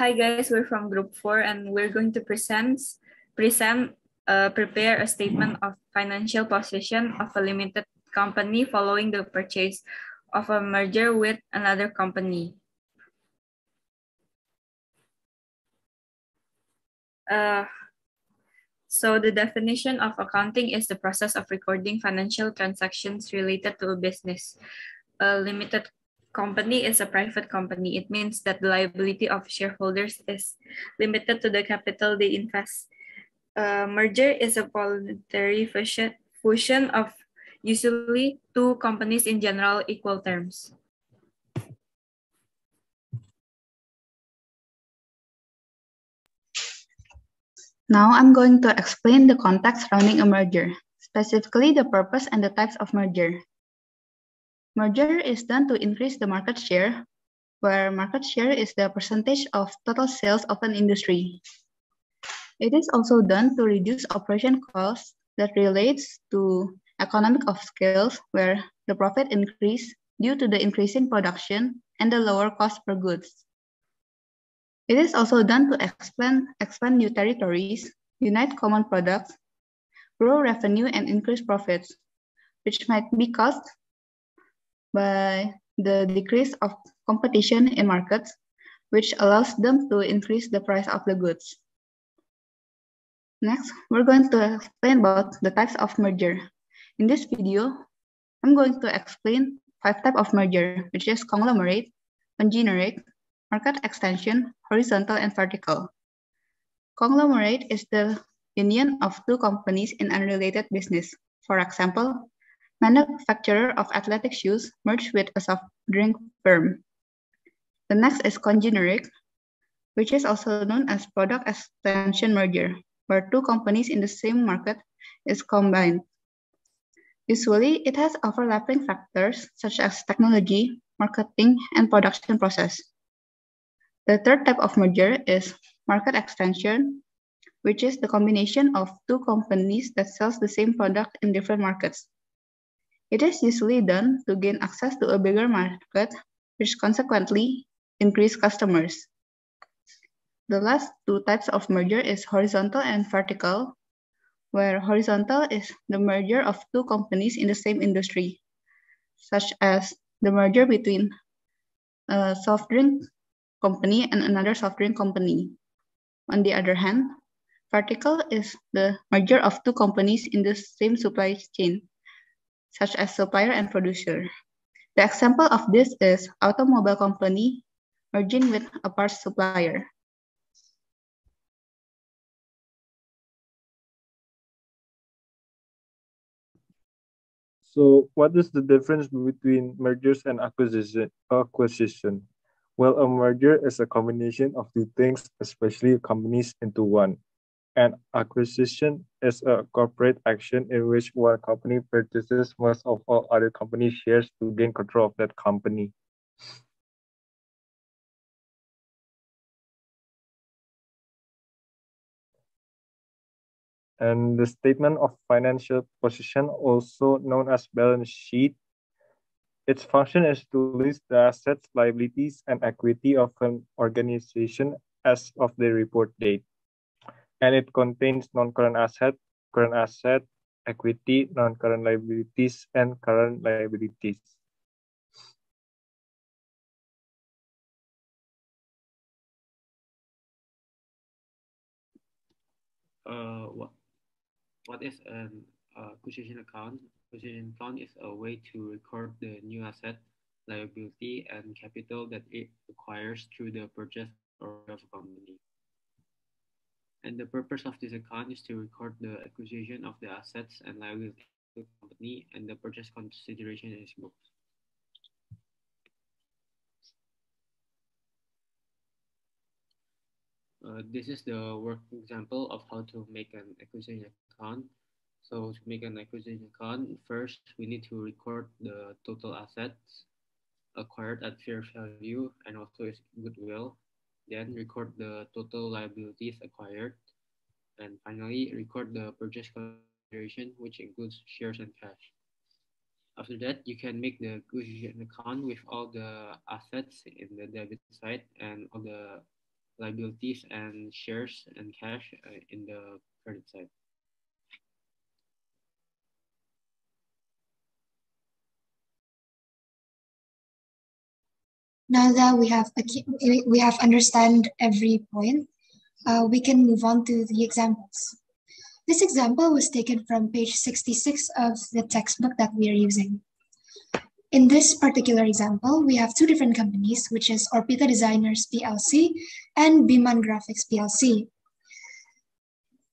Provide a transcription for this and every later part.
Hi guys, we're from Group 4 and we're going to prepare a statement of financial position of a limited company following the purchase of a merger with another company. So the definition of accounting is the process of recording financial transactions related to a business. A limited company is a private company. It means that the liability of shareholders is limited to the capital they invest. Merger is a voluntary fusion of usually two companies in general equal terms. Now I'm going to explain the context surrounding a merger, specifically the purpose and the types of merger. Merger is done to increase the market share, where market share is the percentage of total sales of an industry. It is also done to reduce operation costs that relates to economic of scales, where the profit increase due to the increasing production and the lower cost per goods. It is also done to expand new territories, unite common products, grow revenue, and increase profits, which might be caused by the decrease of competition in markets, which allows them to increase the price of the goods. Next, we're going to explain about the types of merger. In this video, I'm going to explain 5 types of merger, which is conglomerate, congeneric, market extension, horizontal, and vertical. Conglomerate is the union of two companies in unrelated business. For example, manufacturer of athletic shoes merged with a soft drink firm. The next is congeneric, which is also known as product extension merger, where two companies in the same market is combined. Usually, it has overlapping factors such as technology, marketing, and production process. The third type of merger is market extension, which is the combination of two companies that sells the same product in different markets. It is usually done to gain access to a bigger market, which consequently increase customers. The last 2 types of merger is horizontal and vertical, where horizontal is the merger of two companies in the same industry, such as the merger between a soft drink company and another soft drink company. On the other hand, vertical is the merger of two companies in the same supply chain, such as supplier and producer. The example of this is automobile company merging with a parts supplier. So what is the difference between mergers and acquisition? Well, a merger is a combination of two things, especially companies, into one. An acquisition is a corporate action in which one company purchases most of all other company shares to gain control of that company. And the statement of financial position, also known as balance sheet, its function is to list the assets, liabilities, and equity of an organization as of the report date. And it contains non-current asset, current asset, equity, non-current liabilities, and current liabilities. What is an acquisition account? Acquisition account is a way to record the new asset, liability, and capital that it acquires through the purchase or of a company. And the purpose of this account is to record the acquisition of the assets and liability of the company, and the purchase consideration is booked. This is the work example of how to make an acquisition account. So to make an acquisition account, first we need to record the total assets acquired at fair value and also its goodwill. Then record the total liabilities acquired. And finally, record the purchase consideration, which includes shares and cash. After that, you can make the acquisition account with all the assets in the debit side and all the liabilities and shares and cash in the credit side. Now that we have understand every point, we can move on to the examples. This example was taken from page 66 of the textbook that we are using. In this particular example, we have two different companies, which is Orbita Designers PLC and Biman Graphics PLC.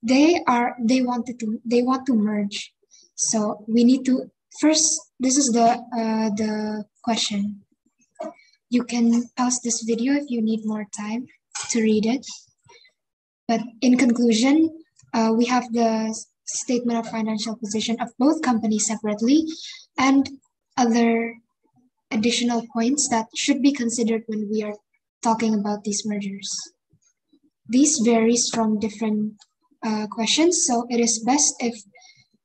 They want to merge. So we need to first. This is the question. You can pause this video if you need more time to read it. But in conclusion, we have the statement of financial position of both companies separately and other additional points that should be considered when we are talking about these mergers. These varies from different questions, so it is best if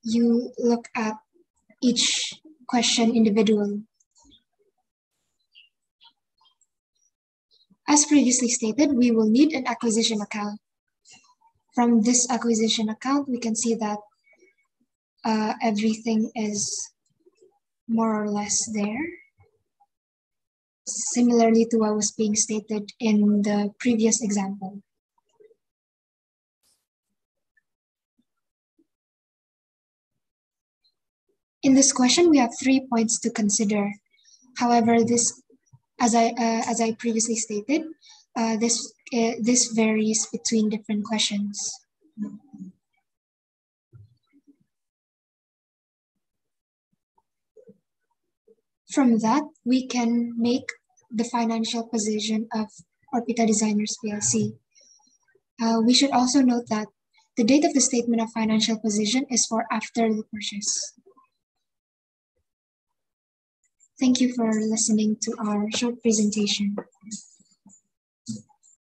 you look at each question individually. As previously stated, we will need an acquisition account. From this acquisition account, we can see that everything is more or less there. Similarly to what was being stated in the previous example. In this question, we have 3 points to consider. However, this, as I previously stated, this varies between different questions. From that, we can make the financial position of Orbita Designers PLC. We should also note that the date of the statement of financial position is for after the purchase. Thank you for listening to our short presentation.